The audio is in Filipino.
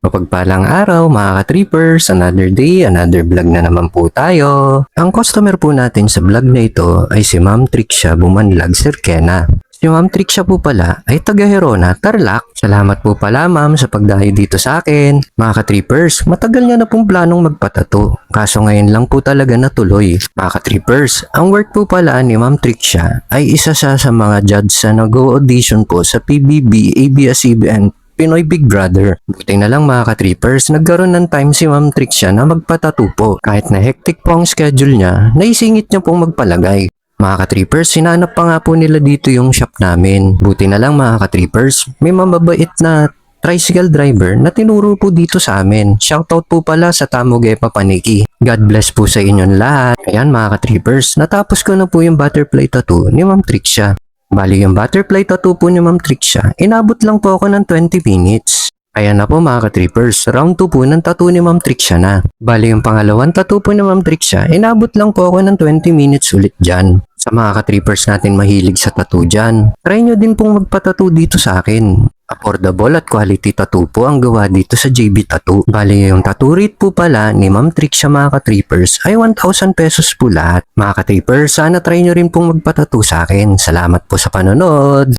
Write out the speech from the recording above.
Mapagpalang araw mga ka-trippers, another day, another vlog na naman po tayo. Ang customer po natin sa vlog na ito ay si Ma'am Trixia Bumanlag Sirkena. Si Ma'am Trixia po pala ay taga Herona, Tarlac. Salamat po pala ma'am sa pagdayo dito sa akin. Mga ka-trippers, matagal niya na pong planong magpatato. Kaso ngayon lang po talaga natuloy. Mga ka-trippers, ang work po pala ni Ma'am Trixia ay isa siya sa mga judge na nag-audition po sa PBB, ABS-CBN, Pinoy Big Brother. Buti na lang mga ka-trippers, nagkaroon ng time si Ma'am Trixia na magpatato po. Kahit na hectic po ang schedule niya, naisingit niya pong magpalagay. Mga ka-trippers, sinanap pa nga po nila dito yung shop namin. Buti na lang mga ka-trippers, may mababait na tricycle driver na tinuro po dito sa amin. Shoutout po pala sa Tamogepa Paniki. God bless po sa inyong lahat. Ayan mga ka-trippers, natapos ko na po yung butterfly tattoo ni Ma'am Trixia. Bali yung butterfly tattoo po ni Ma'am Trixia, inabot lang po ako ng 20 minutes. Ayan na po mga ka-trippers, round 2 po ng tattoo ni Ma'am Trixia na. Bali yung pangalawang tattoo po ni Ma'am Trixia, inabot lang po ako ng 20 minutes ulit dyan. Sa mga ka-trippers natin mahilig sa tattoo dyan, try nyo din pong magpa-tattoo dito sa akin. Affordable at quality tattoo po ang gawa dito sa JB Tattoo. Bali yung tattoo rate po pala ni Ma'am Trixia mga ka-trippers ay 1,000 pesos po lahat. Mga ka-trippers, sana try nyo rin pong magpa-tattoo sa akin. Salamat po sa panonood!